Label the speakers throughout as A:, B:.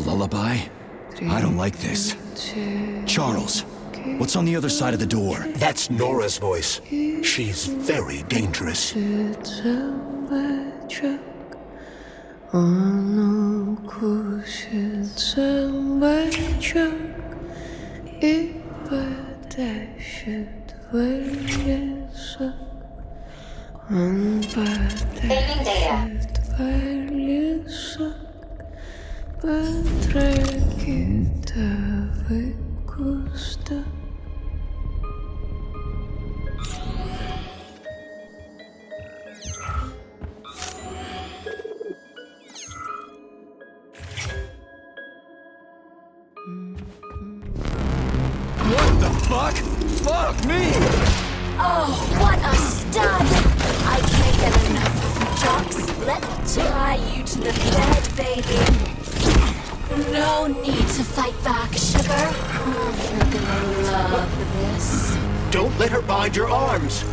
A: lullaby? I don't like this. Charles, what's on the other side of the door?
B: That's Nora's voice. She's very dangerous.
C: Saving data.
A: What the fuck? Fuck me!
C: Oh, what a stud! I can't get enough of you, Jocks. Let me tie you to the bed, baby. No need to fight back, sugar. You're gonna love this.
B: Don't let her bind your arms.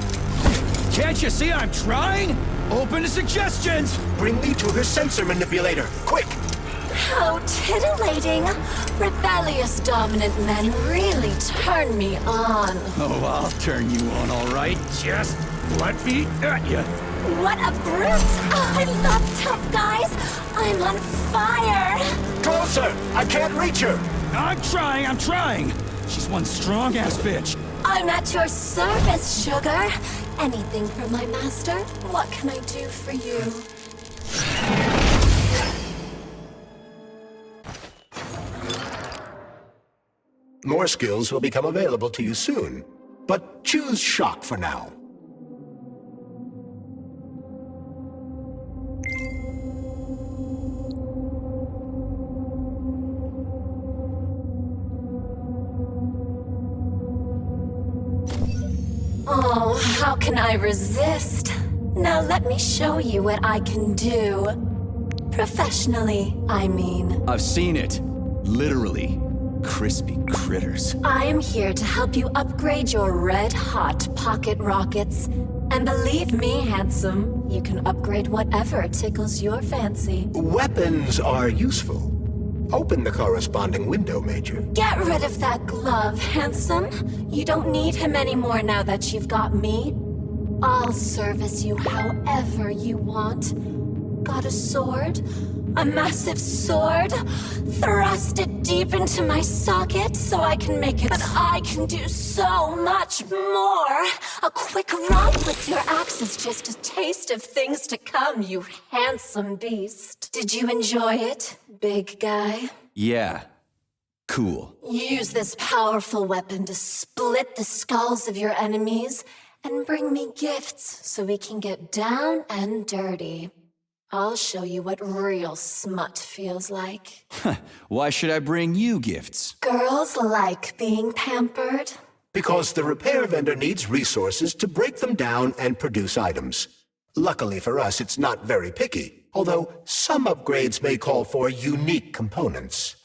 A: Can't you see I'm trying? Open to suggestions!
B: Bring me to her sensor manipulator, quick!
C: How titillating! Rebellious dominant men really turn me on.
A: Oh, I'll turn you on, all right. Just let me at you.
C: What a brute! Oh, I love tough guys! I'm on fire!
B: Closer! I can't reach her!
A: I'm trying. She's one strong-ass bitch.
C: I'm at your service, sugar. Anything for my master? What can I do for you?
B: More skills will become available to you soon, but choose shock for now.
C: Oh, how can I resist? Now let me show you what I can do. Professionally, I mean.
A: I've seen it. Literally. Crispy critters.
C: I'm here to help you upgrade your red-hot pocket rockets. And believe me, handsome, you can upgrade whatever tickles your fancy.
B: Weapons are useful. Open the corresponding window, Major.
C: Get rid of that glove, handsome. You don't need him anymore now that you've got me. I'll service you however you want. Got a sword? A massive sword? Thrust it deep into my socket so I can make it. But I can do so much more. A quick romp with your axe is just a taste of things to come, you handsome beast. Did you enjoy it, big guy?
A: Yeah. Cool.
C: Use this powerful weapon to split the skulls of your enemies and bring me gifts so we can get down and dirty. I'll show you what real smut feels like.
A: Why should I bring you gifts?
C: Girls like being pampered.
B: Because the repair vendor needs resources to break them down and produce items. Luckily for us, it's not very picky, although some upgrades may call for unique components.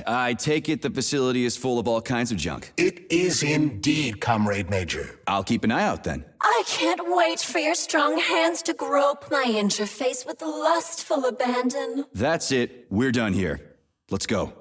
A: I take it the facility is full of all kinds of junk.
B: It is indeed, Comrade Major.
A: I'll keep an eye out then.
C: I can't wait for your strong hands to grope my interface with lustful abandon.
A: That's it. We're done here. Let's go.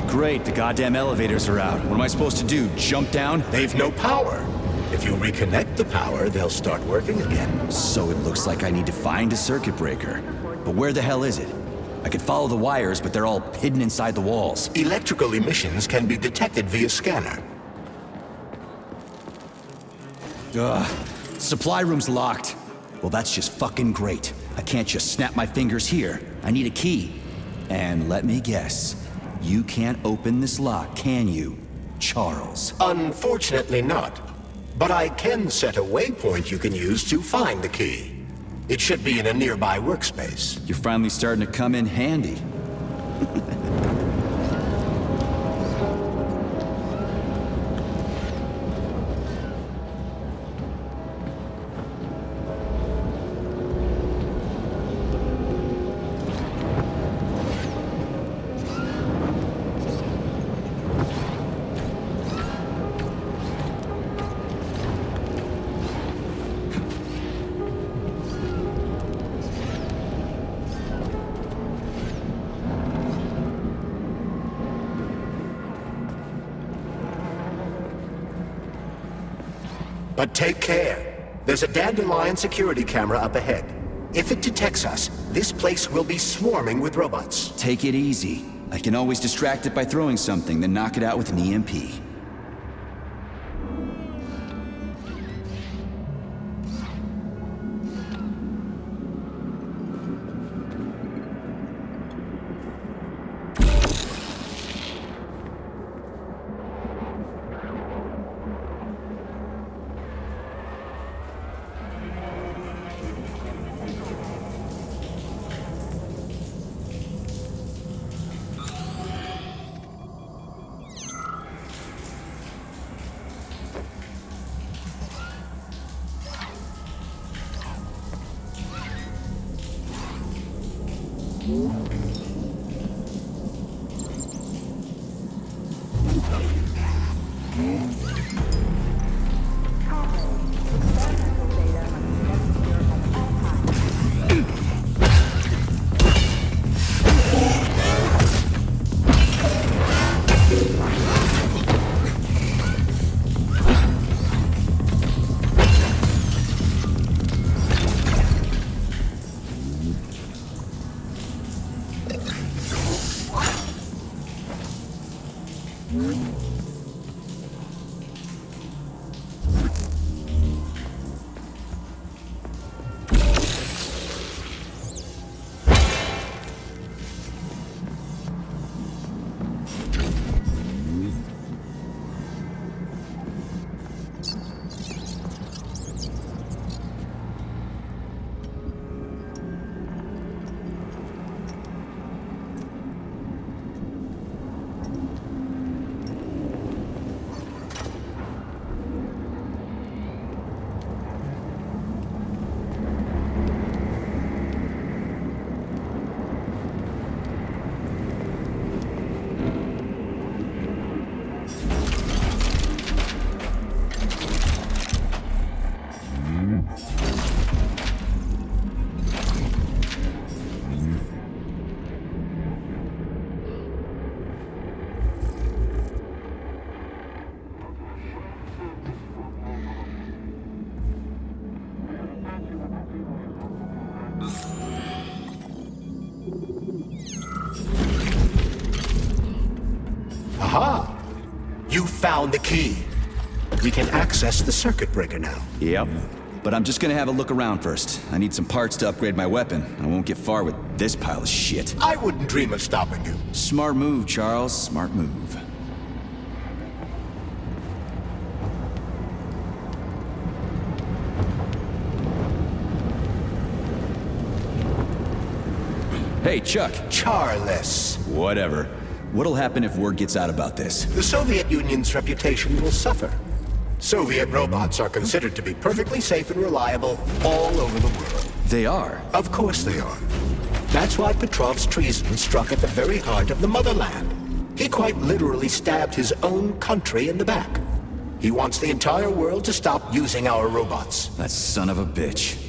A: Great, the goddamn elevators are out. What am I supposed to do, jump down?
B: They've no power. If you reconnect the power, they'll start working again.
A: So it looks like I need to find a circuit breaker. But where the hell is it? I could follow the wires, but they're all hidden inside the walls.
B: Electrical emissions can be detected via scanner.
A: Ugh. Supply room's locked. Well, that's just fucking great. I can't just snap my fingers here. I need a key. And let me guess, you can't open this lock, can you, Charles?
B: Unfortunately not. But I can set a waypoint you can use to find the key. It should be in a nearby workspace.
A: You're finally starting to come in handy.
B: But take care. There's a Dandelion security camera up ahead. If it detects us, this place will be swarming with robots.
A: Take it easy. I can always distract it by throwing something, then knock it out with an EMP.
B: Aha! You found the key. We can access the circuit breaker now.
A: Yep. But I'm just gonna have a look around first. I need some parts to upgrade my weapon. I won't get far with this pile of shit.
B: I wouldn't dream of stopping you.
A: Smart move, Charles. Smart move. Hey, Chuck.
B: Charles.
A: Whatever. What'll happen if word gets out about this?
B: The Soviet Union's reputation will suffer. Soviet robots are considered to be perfectly safe and reliable all over the world.
A: They are?
B: Of course they are. That's why Petrov's treason struck at the very heart of the motherland. He quite literally stabbed his own country in the back. He wants the entire world to stop using our robots.
A: That son of a bitch.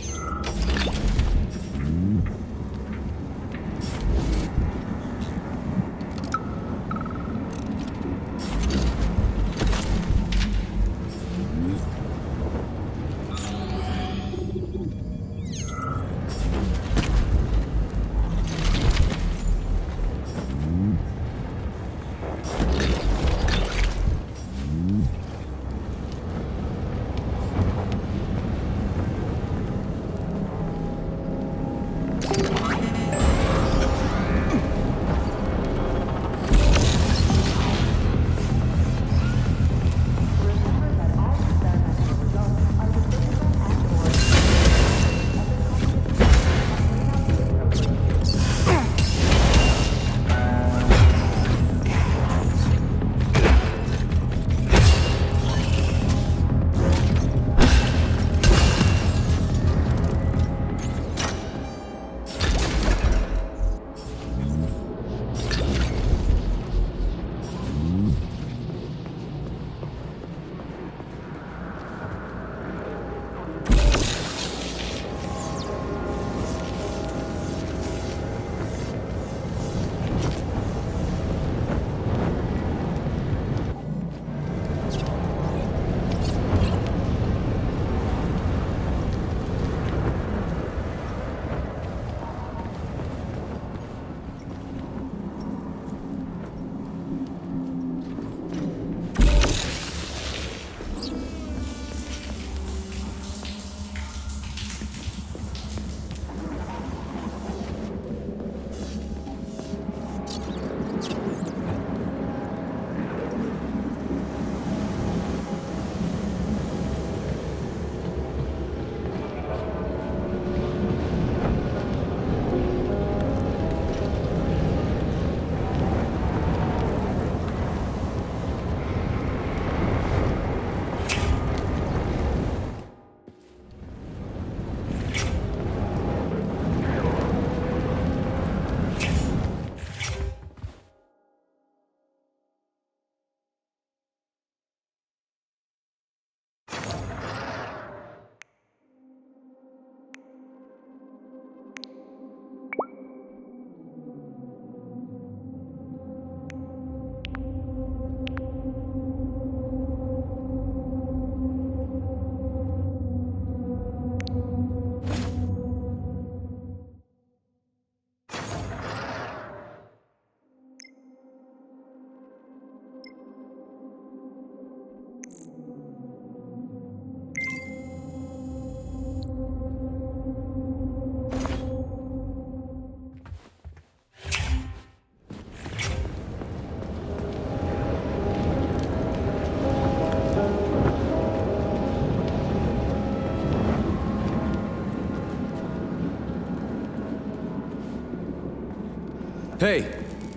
A: Hey,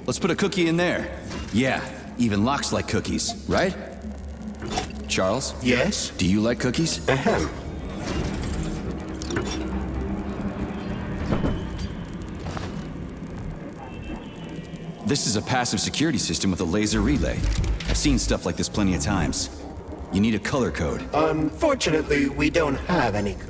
A: let's put a cookie in there. Yeah, even locks like cookies, right? Charles,
B: Yes?
A: do you like cookies?
B: Ahem.
A: This is a passive security system with a laser relay. I've seen stuff like this plenty of times. You need a color code.
B: Unfortunately, we don't have any. Codes.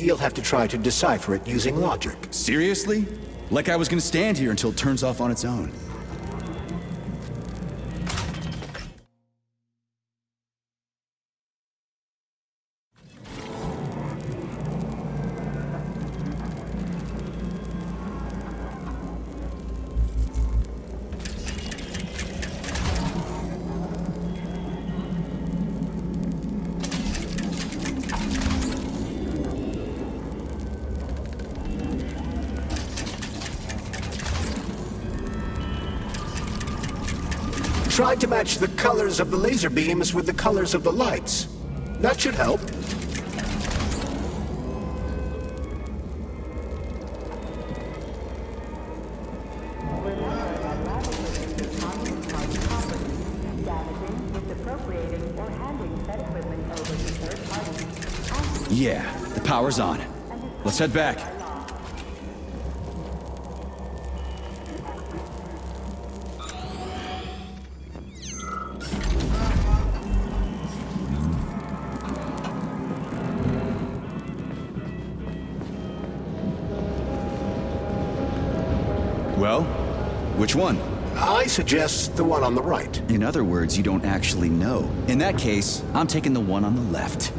B: You'll have to try to decipher it using logic.
A: Seriously? Like I was gonna stand here until it turns off on its own.
B: Try to match the colors of the laser beams with the colors of the lights. That should help.
A: Yeah, the power's on. Let's head back. Well, which one?
B: I suggest the one on the right.
A: In other words, you don't actually know. In that case, I'm taking the one on the left.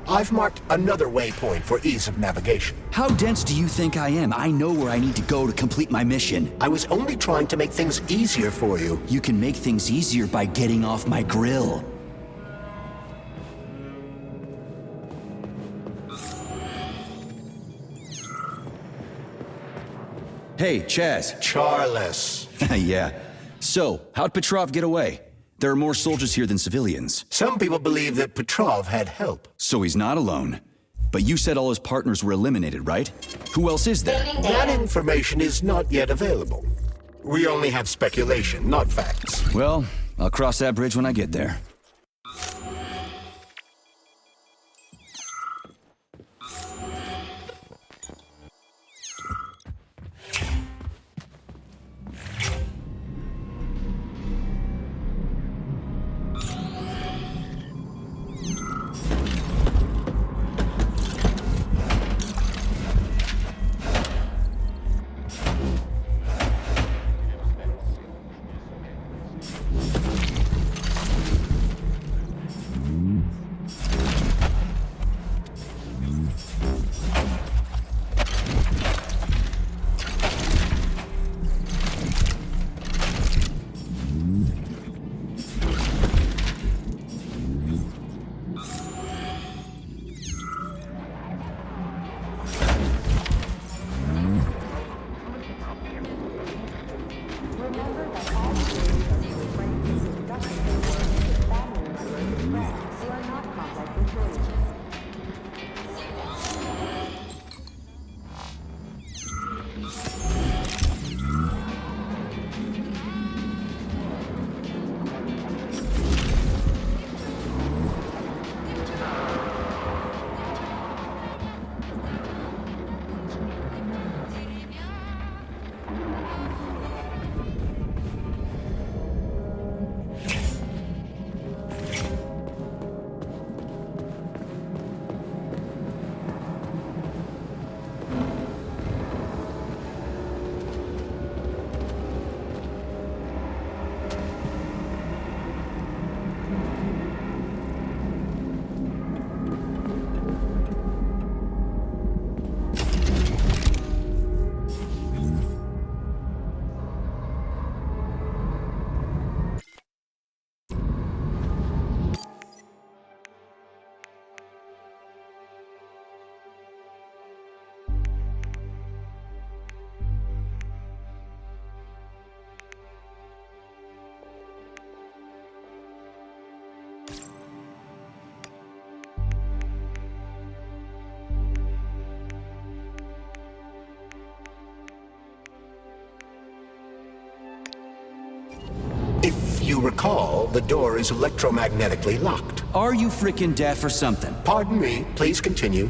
B: I've marked another waypoint for ease of navigation.
A: How dense do you think I am? I know where I need to go to complete my mission.
B: I was only trying to make things easier for you.
A: You can make things easier by getting off my grill. Hey, Chaz.
B: Charles.
A: Yeah. So, how'd Petrov get away? There are more soldiers here than civilians.
B: Some people believe that Petrov had help.
A: So he's not alone. But you said all his partners were eliminated, right? Who else is there?
B: That information is not yet available. We only have speculation, not facts.
A: Well, I'll cross that bridge when I get there.
B: You recall, the door is electromagnetically locked.
A: Are you frickin' deaf or something?
B: Pardon me, please continue.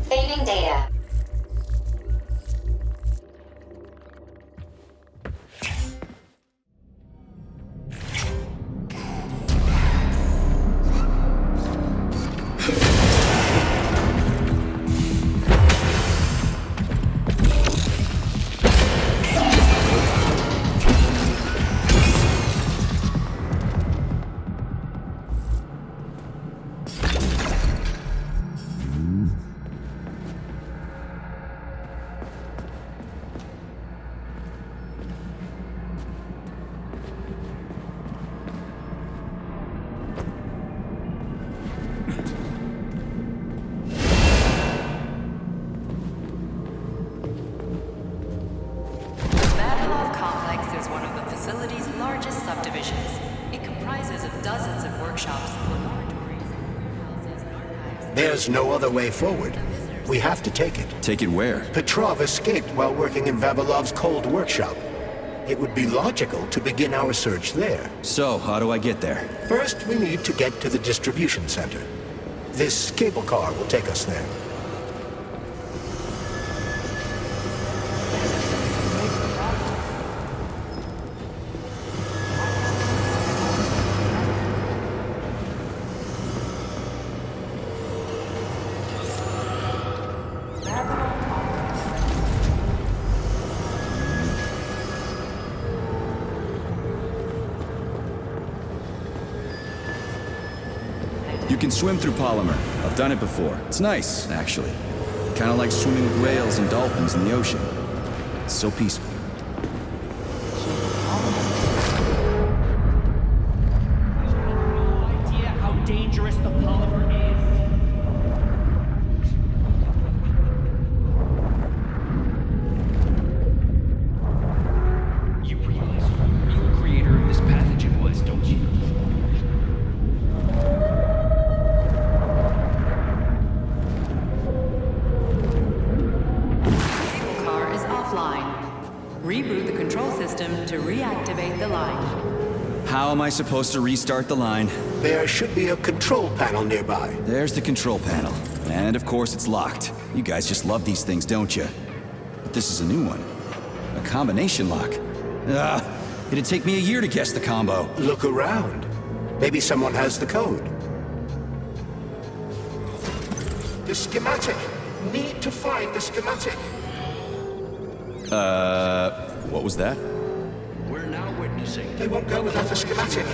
D: Saving data.
B: There's no other way forward. We have to take it.
A: Take it where?
B: Petrov escaped while working in Vavilov's cold workshop. It would be logical to begin our search there.
A: So, how do I get there?
B: First, we need to get to the distribution center. This cable car will take us there.
A: You can swim through polymer. I've done it before. It's nice, actually. Kind of like swimming with whales and dolphins in the ocean. It's so peaceful.
E: No idea how dangerous the polymer is. You realize who the real creator of this pathogen was, don't you?
F: Car is offline. Reboot the control system to reactivate the line.
A: How am I supposed to restart the line?
B: There should be a control panel nearby.
A: There's the control panel. And of course it's locked. You guys just love these things, don't you? But this is a new one. A combination lock. It'd take me a year to guess the combo.
B: Look around. Maybe someone has the code. The schematic. Need to find the schematic.
A: What was that?
G: We're now witnessing.
B: They won't go without a schematic.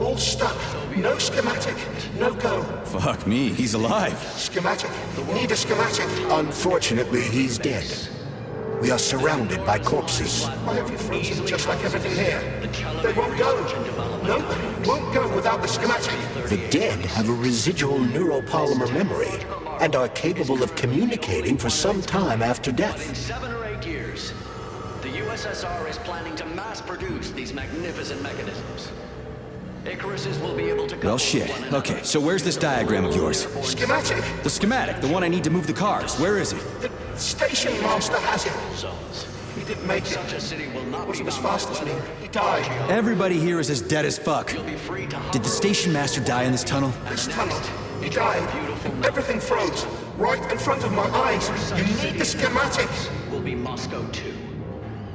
B: All stuck. No schematic. No go.
A: Fuck me, he's alive.
B: Schematic. Need a schematic. Unfortunately, he's dead. We are surrounded by corpses. Why have you frozen just like everything here? They won't go. No, won't go without the schematic. The dead have a residual neuropolymer memory and are capable of communicating for some time after
G: In
B: death.
G: 7 or 8 years, the USSR is planning to mass produce these magnificent mechanisms. Icaruses will be able to
A: Well, shit. Okay, so where's this diagram of yours?
B: Schematic.
A: The schematic, the one I need to move the cars. Where is it?
B: The station master has it.
G: zones.
B: He didn't make it.
G: Such a city will not be
B: Wasn't as
G: bound
B: fast
G: by
B: as me.
G: weather.
B: He died.
A: Everybody here is as dead as fuck.
G: You'll be free to
A: Did the station master die in this tunnel?
B: This tunnel. He died. Everything froze. Right in front of my eyes. You need the schematic.
G: will be Moscow 2,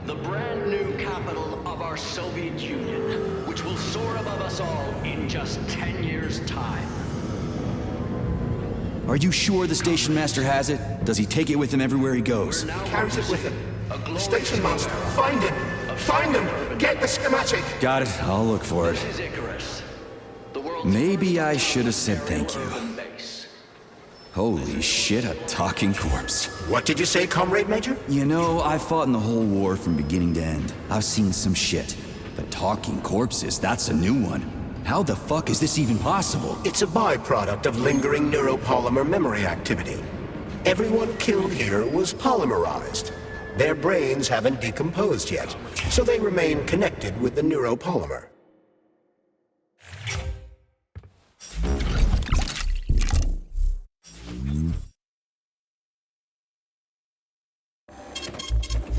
G: the brand new capital of our Soviet Union, which will soar above us all in just 10 years' time.
A: Are you sure the station master has it? Does he take it with him everywhere he goes?
B: Carries it with him. The station master. Find him. Find him. Get the schematic.
A: Got it. I'll look for it.
G: This is Icarus, the world's
A: Maybe I should have said thank you.
G: urban base.
A: Holy shit, a talking corpse.
B: What did you say, Comrade Major?
A: You know, I fought in the whole war from beginning to end. I've seen some shit. But talking corpses, that's a new one. How the fuck is this even possible?
B: It's a byproduct of lingering neuropolymer memory activity. Everyone killed here was polymerized. Their brains haven't decomposed yet, so they remain connected with the neuropolymer.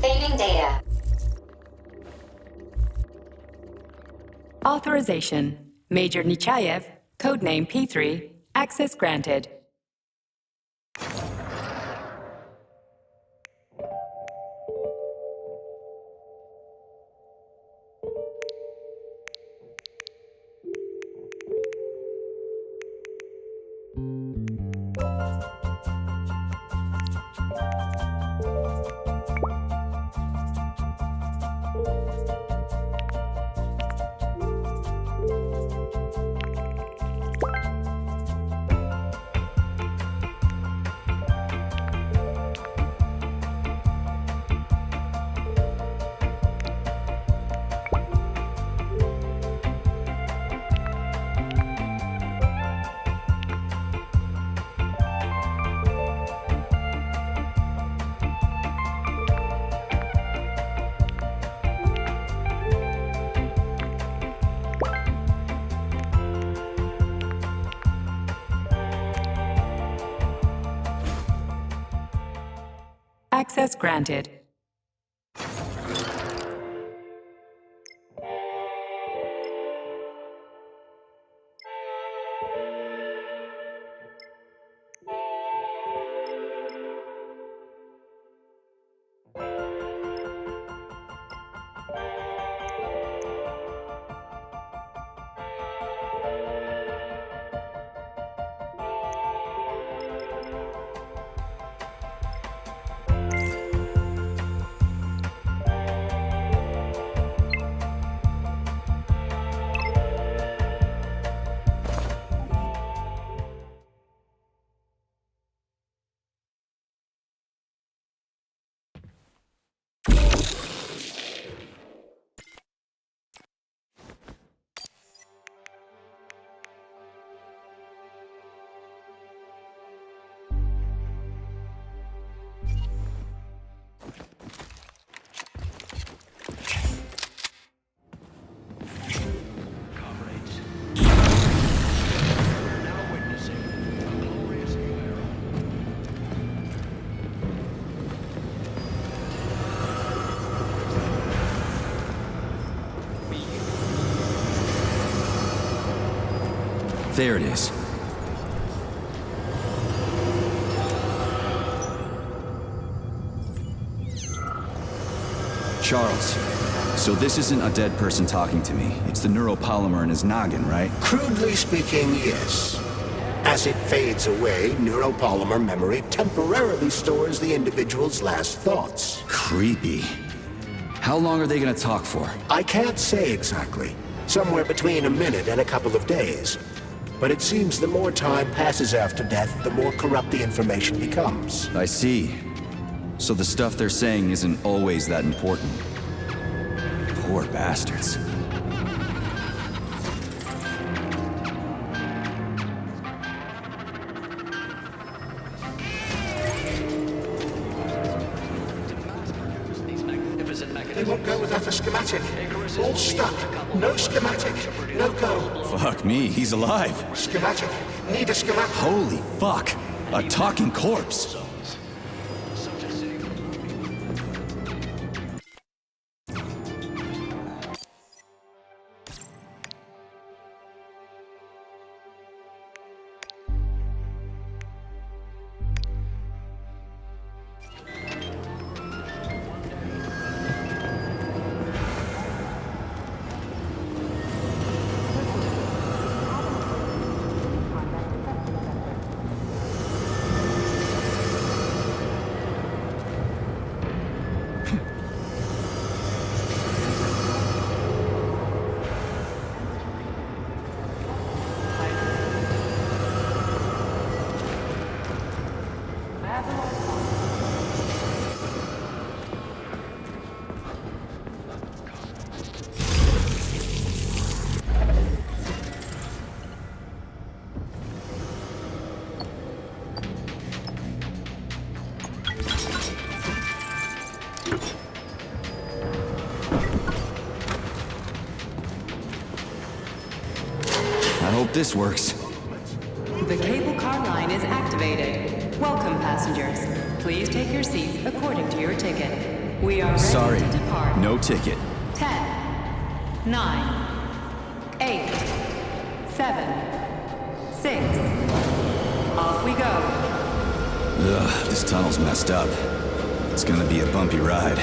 D: Saving data.
F: Authorization. Major Nechayev, codename P3, access granted. Access granted.
A: There it is. Charles, so this isn't a dead person talking to me. It's the neuropolymer in his noggin, right?
B: Crudely speaking, yes. As it fades away, neuropolymer memory temporarily stores the individual's last thoughts.
A: Creepy. How long are they gonna talk for?
B: I can't say exactly. Somewhere between a minute and a couple of days. But it seems the more time passes after death, the more corrupt the information becomes.
A: I see. So the stuff they're saying isn't always that important. Poor bastards.
B: They won't go without a schematic. All stuck. No schematic. No go.
A: Fuck me, he's alive.
B: Schematic. Need a schematic.
A: Holy fuck. A talking corpse. I hope this works.
F: The cable car line is activated. Welcome, passengers. Please take your seats according to your ticket. We are ready
A: Sorry,
F: to depart.
A: no ticket.
F: 10, 9, 8, 7, 6. Off we go.
A: Ugh, this tunnel's messed up. It's gonna be a bumpy ride.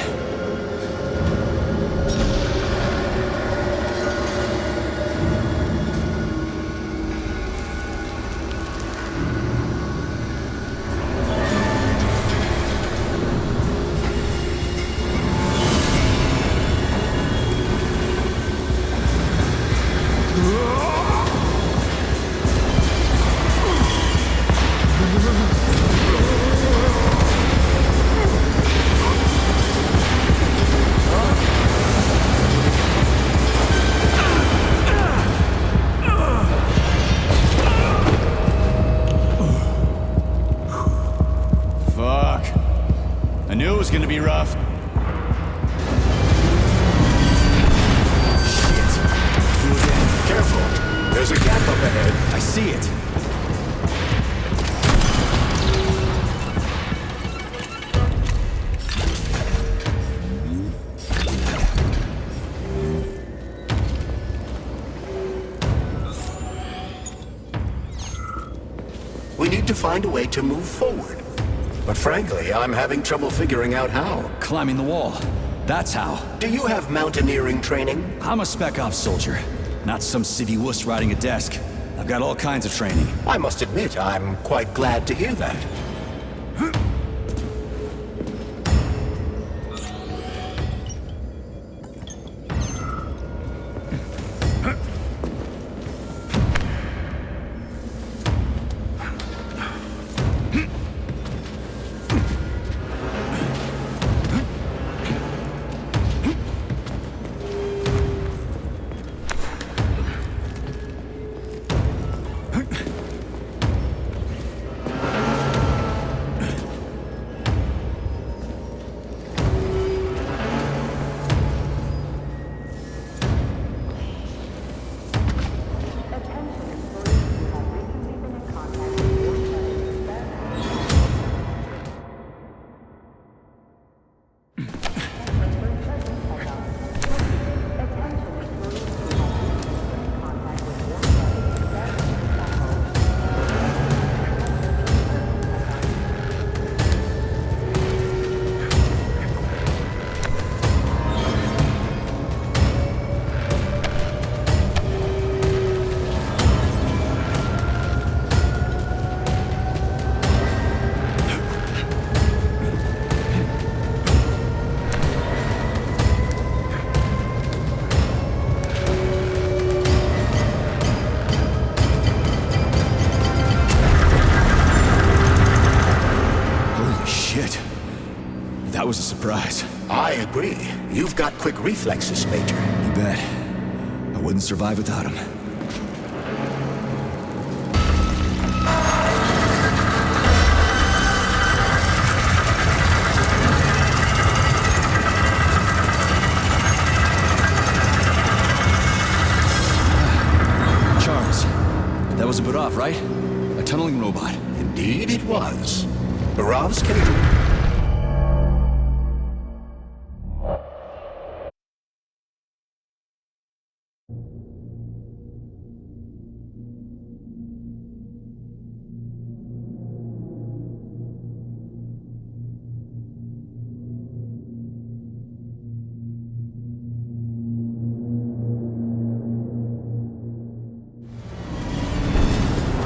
A: I knew it was gonna be rough. Shit. Do it again.
B: Careful. There's a gap up ahead.
A: I see it.
B: We need to find a way to move forward. But frankly, I'm having trouble figuring out how.
A: Climbing the wall. That's how.
B: Do you have mountaineering training?
A: I'm a spec ops soldier, not some civvy wuss riding a desk. I've got all kinds of training.
B: I must admit, I'm quite glad to hear that.
A: That was a surprise.
B: I agree. You've got quick reflexes, Major.
A: You bet. I wouldn't survive without him. Charles, that was a Barov, right? A tunneling robot.
B: Indeed it was. Barovs can...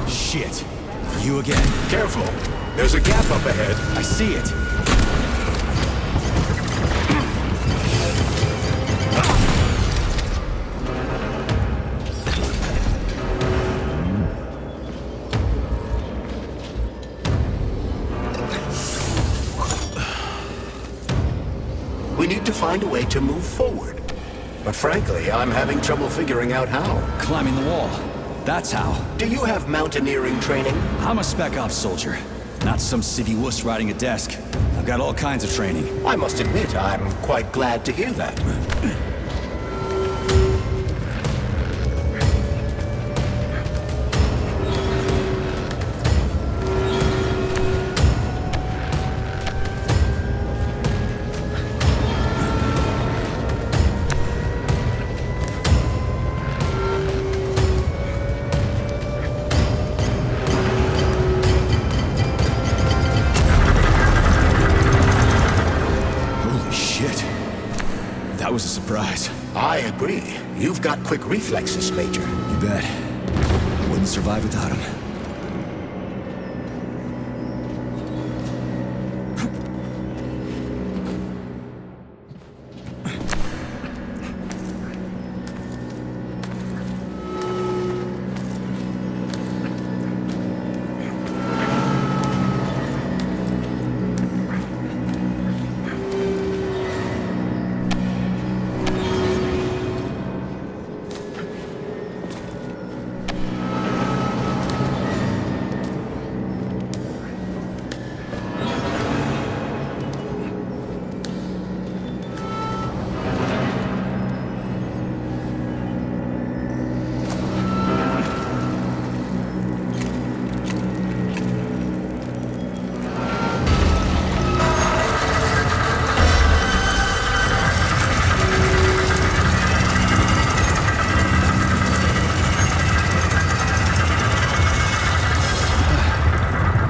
A: Shit. You again?
B: Careful. There's a gap up ahead.
A: I see it.
B: We need to find a way to move forward. But frankly, I'm having trouble figuring out how.
A: Climbing the wall. That's how.
B: Do you have mountaineering training?
A: I'm a spec ops soldier. Not some civvy wuss riding a desk. I've got all kinds of training.
B: I must admit, I'm quite glad to hear that.
A: That was a surprise.
B: I agree. You've got quick reflexes, Major.
A: You bet. I wouldn't survive without him.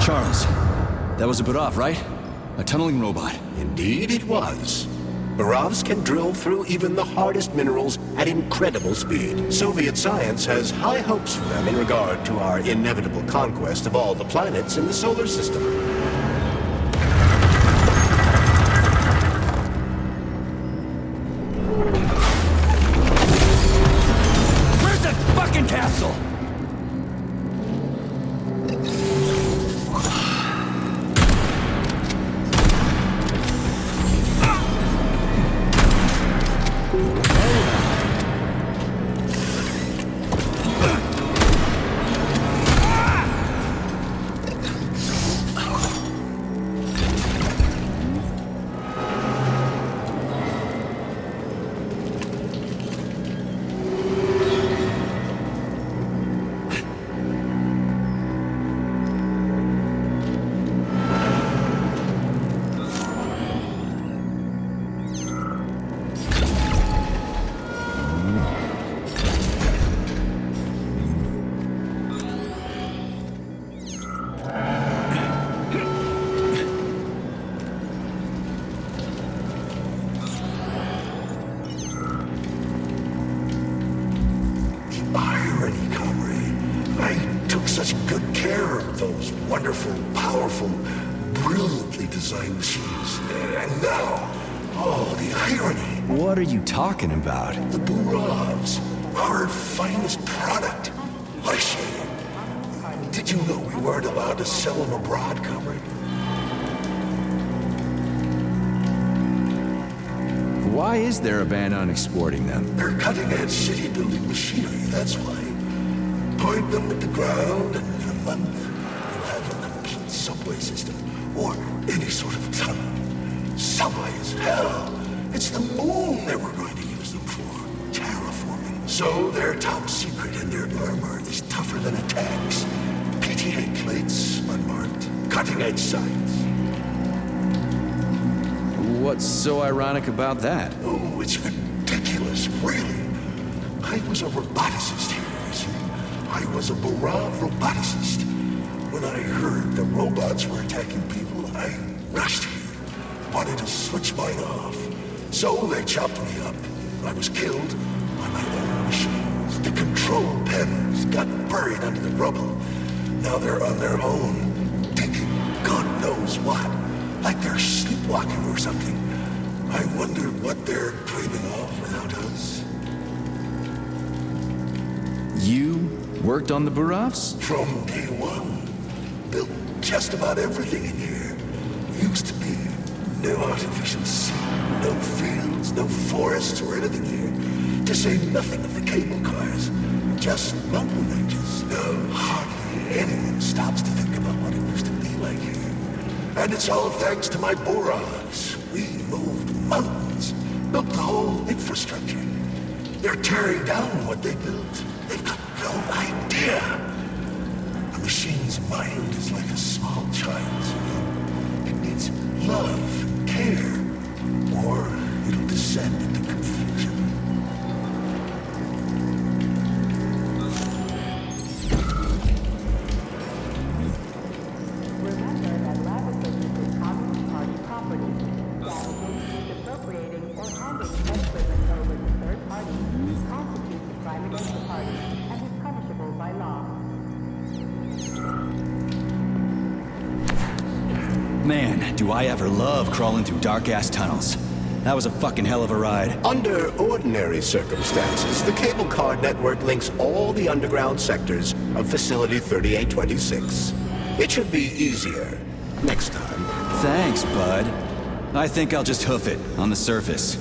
A: Charles, that was a Barov, right? A tunneling robot.
B: Indeed it was. Barovs can drill through even the hardest minerals at incredible speed. Soviet science has high hopes for them in regard to our inevitable conquest of all the planets in the solar system.
A: Where's that fucking castle?
B: Irony, comrade. I took such good care of those wonderful, powerful, brilliantly designed machines. And now, oh, the irony.
A: What are you talking about?
B: The Barovs, our finest product. What a shame. Did you know we weren't allowed to sell them abroad, comrade?
A: Why is there a ban on exporting them?
H: They're cutting-edge city-building machinery, that's why. Point them at the ground, and in a month, you'll have a complete subway system, or any sort of tunnel. Subway is hell. It's the moon that we're going to use them for. Terraforming. So they're top secret, and their armor is tougher than a tanks. PTA plates, unmarked. Cutting-edge science.
A: What's so ironic about that?
H: Oh, it's ridiculous, really. I was a roboticist here, you see. I was a Burav roboticist. When I heard the robots were attacking people, I rushed here. Wanted to switch mine off. So they chopped me up. I was killed by my own machines. The control panels got buried under the rubble. Now they're on their own, thinking God knows what. Like they're sleepwalking or something. I wonder what they're dreaming of without us.
A: You worked on the Buravs?
H: From day one. Built just about everything in here. Used to be no artificial sea, no fields, no forests or anything here. To say nothing of the cable cars. Just mountain ranges. No, hardly anyone stops to think about what it used to be like here. And it's all thanks to my Buravs. We moved mountains, built the whole infrastructure. They're tearing down what they built. They've got no idea. A machine's mind is like a small child's. It needs love, care, or it'll descend into confusion.
A: Man, do I ever love crawling through dark-ass tunnels. That was a fucking hell of a ride.
B: Under ordinary circumstances, the cable car network links all the underground sectors of Facility 3826. It should be easier next time.
A: Thanks, bud. I think I'll just hoof it on the surface.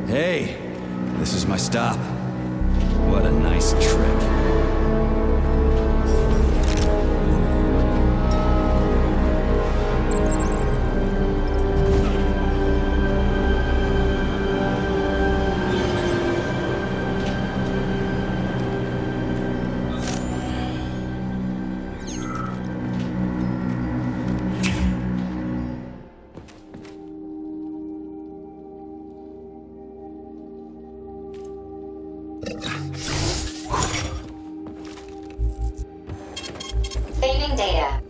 A: Hey, this is my stop. What a nice trip.
D: Saving data.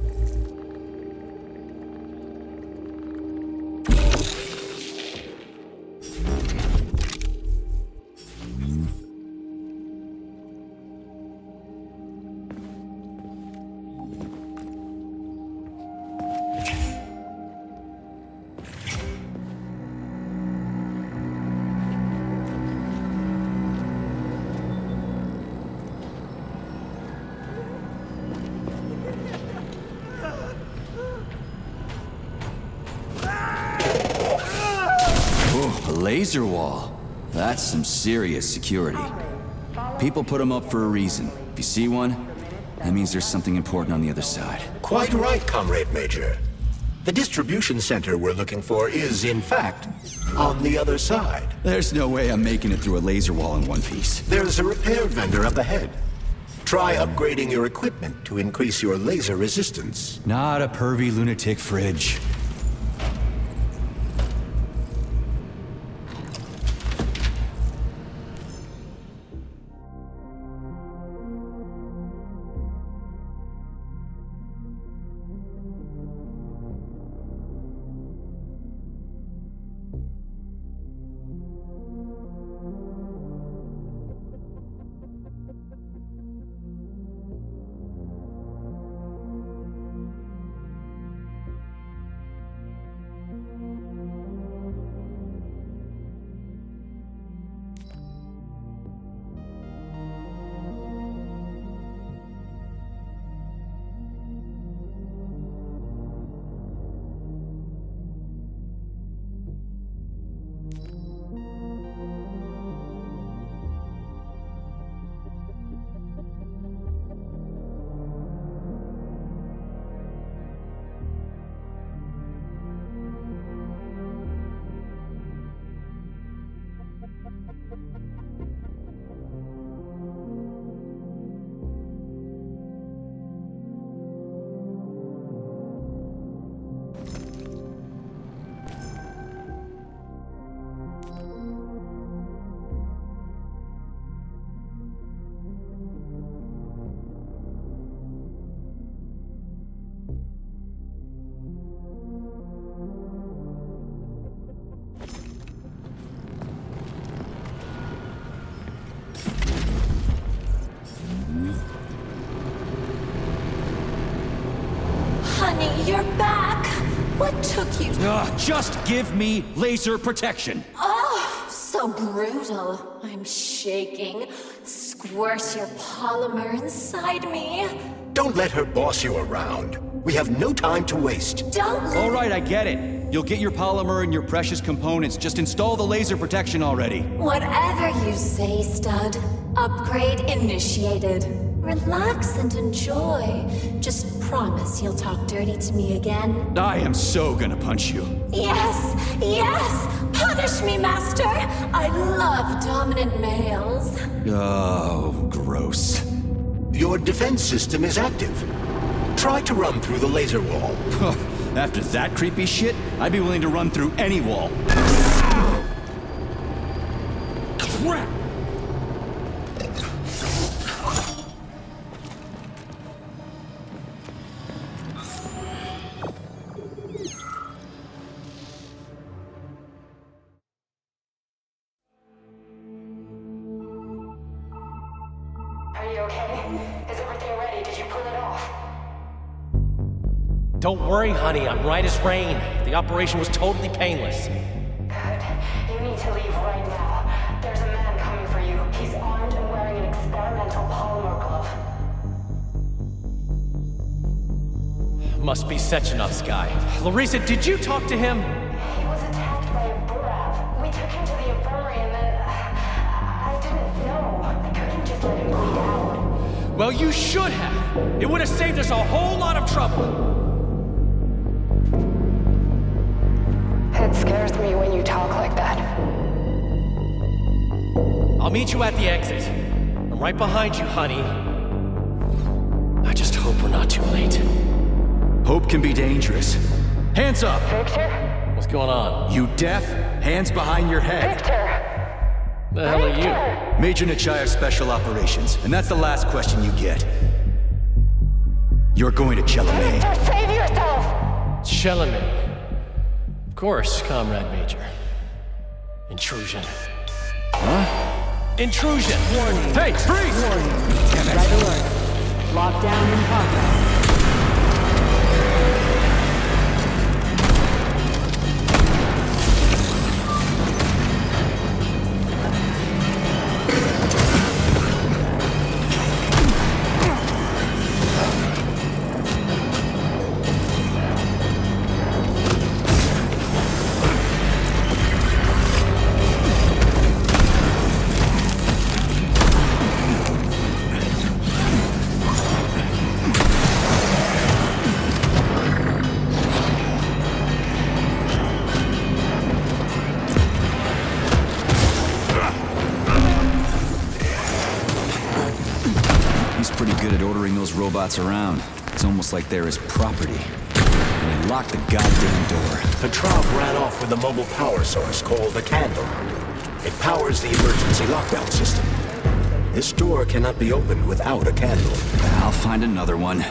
A: A laser wall. That's some serious security. People put them up for a reason. If you see one, that means there's something important on the other side.
B: Quite right, Comrade Major. The distribution center we're looking for is, in fact, on the other side.
A: There's no way I'm making it through a laser wall in one piece.
B: There's a repair vendor up ahead. Try upgrading your equipment to increase your laser resistance.
A: Not a pervy lunatic fridge.
C: you're back. What took you?
A: Just give me laser protection.
C: Oh, so brutal. I'm shaking. Squirt your polymer inside me.
B: Don't let her boss you around. We have no time to waste.
C: Don't.
A: All right, I get it. You'll get your polymer and your precious components. Just install the laser protection already.
C: Whatever you say, stud. Upgrade initiated. Relax and enjoy. Just promise you'll talk dirty to me again.
A: I am so gonna punch you.
C: Yes, yes! Punish me, master! I love dominant males.
A: Oh, gross.
B: Your defense system is active. Try to run through the laser wall.
A: After that creepy shit, I'd be willing to run through any wall. Crap!
F: Are you okay? Is everything ready? Did you pull it off?
E: Don't worry, honey. I'm right as rain. The operation was totally painless.
F: Good. You need to leave right now. There's a man coming for you. He's armed and wearing an experimental polymer glove.
E: Must be Sechenov's guy. Larissa, did you talk to him?
F: He was attacked by a Burav. We took him to the infirmary and then... I didn't know. I couldn't just let him bleed out.
E: Well, you should have. It would have saved us a whole lot of trouble.
F: It scares me when you talk like that.
E: I'll meet you at the exit. I'm right behind you, honey. I just hope we're not too late.
A: Hope can be dangerous. Hands up!
F: Victor?
E: What's going on?
A: You deaf? Hands behind your head.
F: Victor!
E: The hell are you?
A: Major Nechayev Special Operations, and that's the last question you get. You're going to Chalamet.
F: Victor, save yourself!
E: Chalamet. Of course, Comrade Major. Intrusion.
A: Huh?
E: Intrusion! Warning. Hey, freeze!
F: Warning. Red alert. Lockdown in progress.
A: Robots around. It's almost like they're his property. And he locked the goddamn door.
B: Petrov ran off with a mobile power source called the Candle. It powers the emergency lockdown system. This door cannot be opened without a candle.
A: I'll find another one.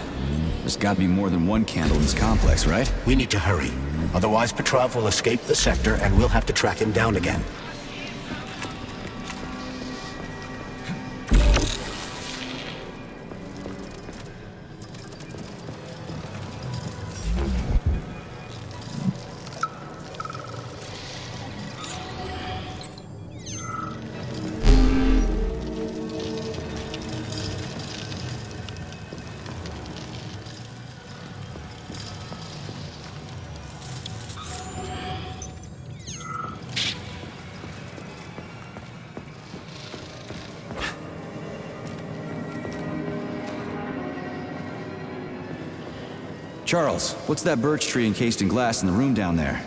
A: There's gotta be more than one candle in this complex, right?
B: We need to hurry. Otherwise, Petrov will escape the sector and we'll have to track him down again.
A: Charles, what's that birch tree encased in glass in the room down there?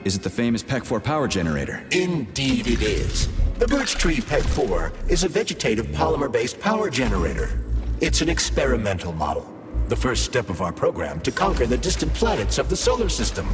A: Is it the famous PEC-4 power generator?
B: Indeed it is. The birch tree PEC-4 is a vegetative polymer-based power generator. It's an experimental model. The first step of our program to conquer the distant planets of the solar system.